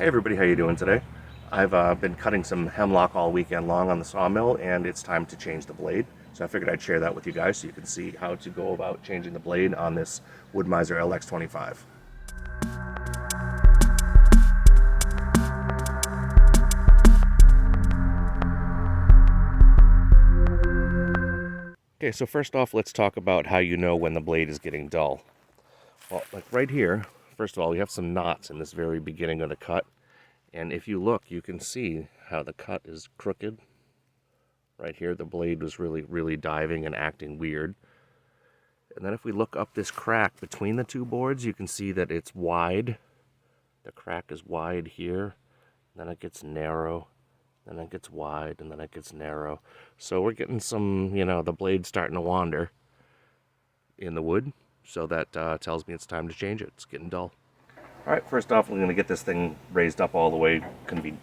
Hey everybody, how you doing today? I've been cutting some hemlock all weekend long on the sawmill, and it's time to change the blade. So I figured I'd share that with you guys so you can see how to go about changing the blade on this Wood-Mizer LX-25. Okay, so first off, let's talk about how you know when the blade is getting dull. Well, like right here, first of all, we have some knots in this very beginning of the cut. And if you look, you can see how the cut is crooked. Right here, the blade was really diving and acting weird. And then if we look up this crack between the two boards, you can see that it's wide. The crack is wide here, then it gets narrow, then it gets wide, and then it gets narrow. So we're getting some, the blade's starting to wander in the wood. So that tells me it's time to change it. It's getting dull. All right, first off, we're going to get this thing raised up all the way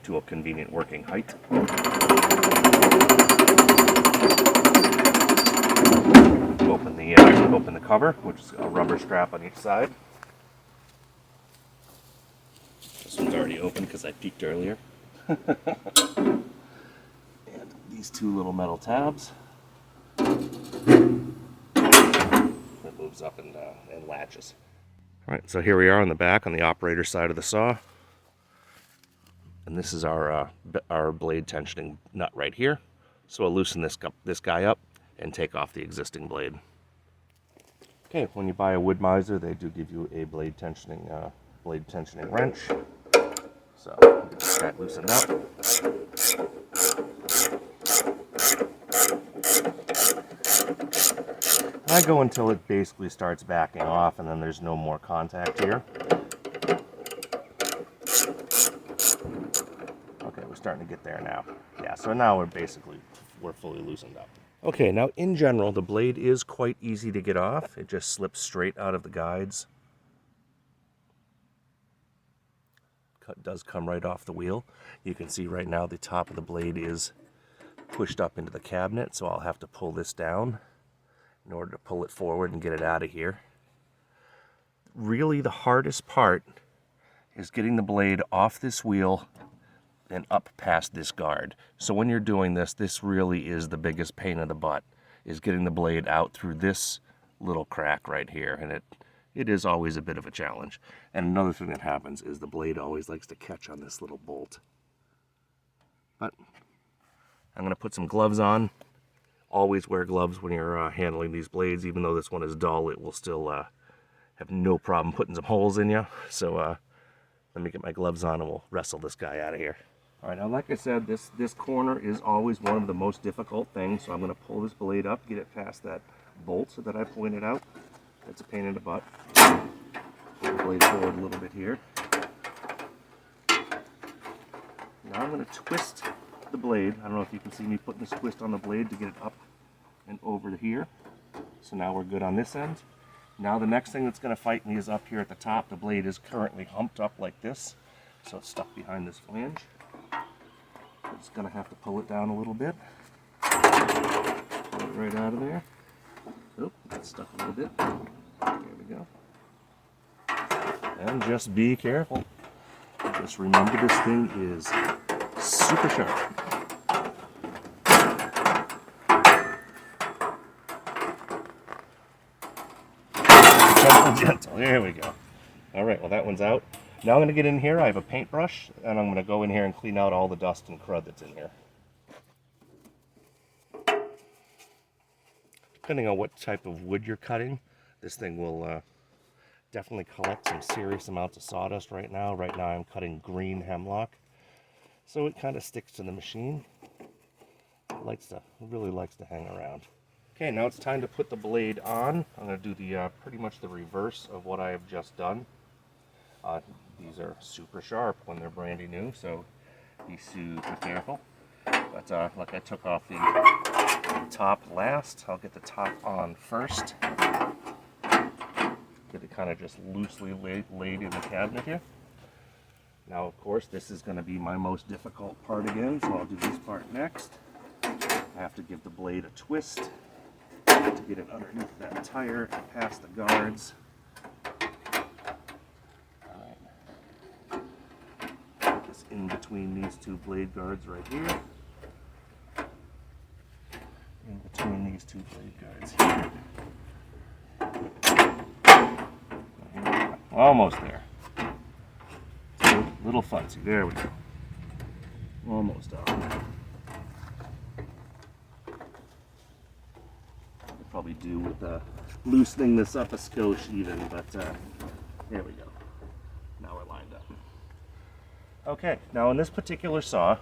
to a convenient working height. Open the cover, which is a rubber strap on each side. This one's already open because I peeked earlier. And these two little metal tabs. It moves up and latches. All right, so here we are on the back on the operator side of the saw. And this is our blade tensioning nut right here. So I'll loosen this guy up and take off the existing blade. Okay, when you buy a Wood-Mizer, they do give you a blade tensioning wrench. So get this guy loosened up. I go until it basically starts backing off, and then there's no more contact here. Okay, we're starting to get there now. Yeah, so now we're fully loosened up. Okay, now in general, the blade is quite easy to get off. It just slips straight out of the guides. Cut does come right off the wheel. You can see right now the top of the blade is pushed up into the cabinet, so I'll have to pull this down in order to pull it forward and get it out of here. Really, the hardest part is getting the blade off this wheel and up past this guard. So when you're doing this, this really is the biggest pain in the butt, is getting the blade out through this little crack right here. And it is always a bit of a challenge. And another thing that happens is the blade always likes to catch on this little bolt. But I'm going to put some gloves on. Always wear gloves when you're handling these blades. Even though this one is dull, it will still have no problem putting some holes in you. So let me get my gloves on and we'll wrestle this guy out of here. All right, now like I said, this corner is always one of the most difficult things. So I'm going to pull this blade up, get it past that bolt that I pointed out. That's a pain in the butt. Pull the blade forward a little bit here. Now I'm going to twist the blade. I don't know if you can see me putting this twist on the blade to get it up and over to here. So now we're good on this end. Now the next thing that's going to fight me is up here at the top. The blade is currently humped up like this, so it's stuck behind this flange. I'm just going to have to pull it down a little bit. Pull it right out of there. Oh, it's stuck a little bit. There we go. And just be careful. Just remember this thing is super sharp. Gentle. There we go. All right, well that one's out. Now I'm going to get in here. I have a paintbrush, and I'm going to go in here and clean out all the dust and crud that's in here. Depending on what type of wood you're cutting, this thing will definitely collect some serious amounts of sawdust right now. Right now I'm cutting green hemlock, so it kind of sticks to the machine. It really likes to hang around. Okay, now it's time to put the blade on. I'm going to do the pretty much the reverse of what I have just done. These are super sharp when they're brandy new, so be super careful. But like I took off the top last, I'll get the top on first. Get it kind of just loosely laid in the cabinet here. Now, of course, this is going to be my most difficult part again, so I'll do this part next. I have to give the blade a twist to get it underneath that tire and past the guards. in between these two blade guards right here. In between these two blade guards here. Almost there. It's a little fussy. There we go. Almost on. I'll probably do with loosening this up a skosh even, but there we go. Now we're lined up. Okay, now in this particular saw,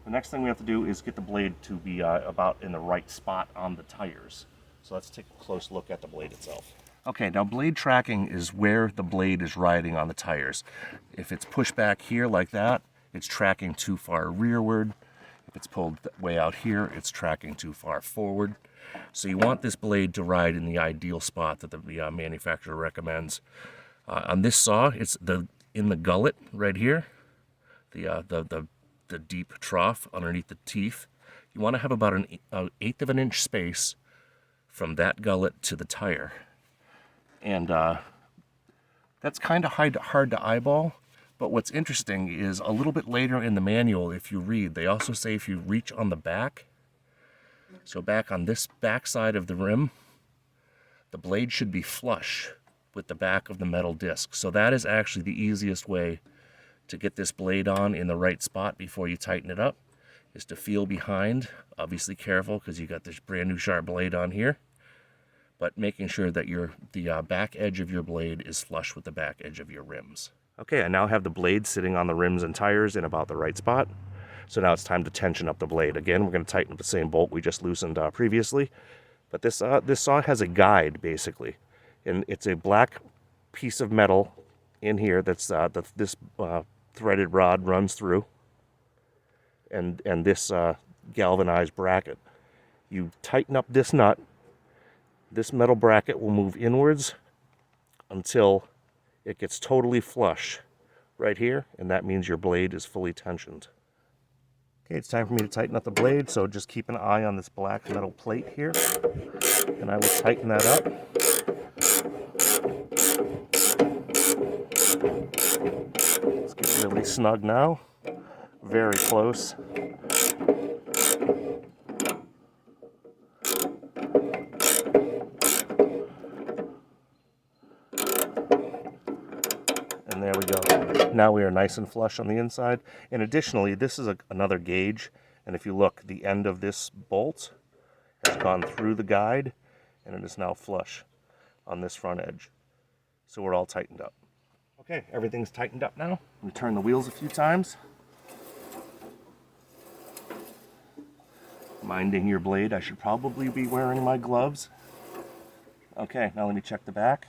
the next thing we have to do is get the blade to be about in the right spot on the tires. So let's take a close look at the blade itself. Okay, now blade tracking is where the blade is riding on the tires. If it's pushed back here like that, it's tracking too far rearward. If it's pulled way out here, it's tracking too far forward. So you want this blade to ride in the ideal spot that the manufacturer recommends. On this saw, it's in the gullet right here, the deep trough underneath the teeth. You want to have about an 1/8 of an inch space from that gullet to the tire. And that's kind of hard to eyeball, but what's interesting is a little bit later in the manual, if you read, they also say if you reach on the back, so back on this back side of the rim, the blade should be flush with the back of the metal disc. So that is actually the easiest way to get this blade on in the right spot before you tighten it up, is to feel behind. Obviously careful because you got this brand new sharp blade on here, but making sure that the back edge of your blade is flush with the back edge of your rims. Okay, I now have the blade sitting on the rims and tires in about the right spot. So now it's time to tension up the blade. Again, we're going to tighten up the same bolt we just loosened previously. But this saw has a guide, basically. And it's a black piece of metal in here that's this threaded rod runs through. And this galvanized bracket. You tighten up this nut, this metal bracket will move inwards until it gets totally flush right here, and that means your blade is fully tensioned. Okay, it's time for me to tighten up the blade, so just keep an eye on this black metal plate here, and I will tighten that up. Let's get really snug now. Very close. And there we go. Now we are nice and flush on the inside. And additionally, this is another gauge. And if you look, the end of this bolt has gone through the guide, and it is now flush on this front edge. So we're all tightened up. Okay, everything's tightened up now. We turn the wheels a few times. Minding your blade, I should probably be wearing my gloves. Okay, now let me check the back.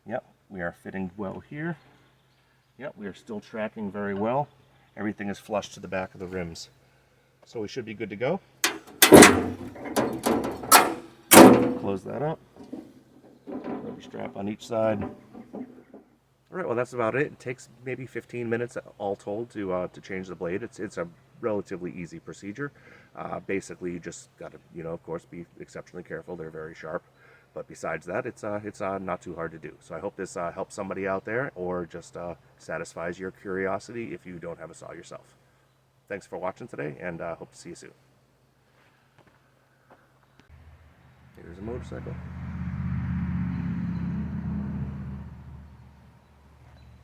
Yep, we are fitting well here. Yep, we are still tracking very well. Everything is flush to the back of the rims. So we should be good to go. Close that up. Rubber strap on each side. All right, well that's about it. It takes maybe 15 minutes all told to change the blade. It's a relatively easy procedure. Basically, you just got to, of course, be exceptionally careful. They're very sharp. But besides that, it's not too hard to do. So I hope this helps somebody out there, or just satisfies your curiosity if you don't have a saw yourself. Thanks for watching today, and hope to see you soon. Here's a motorcycle.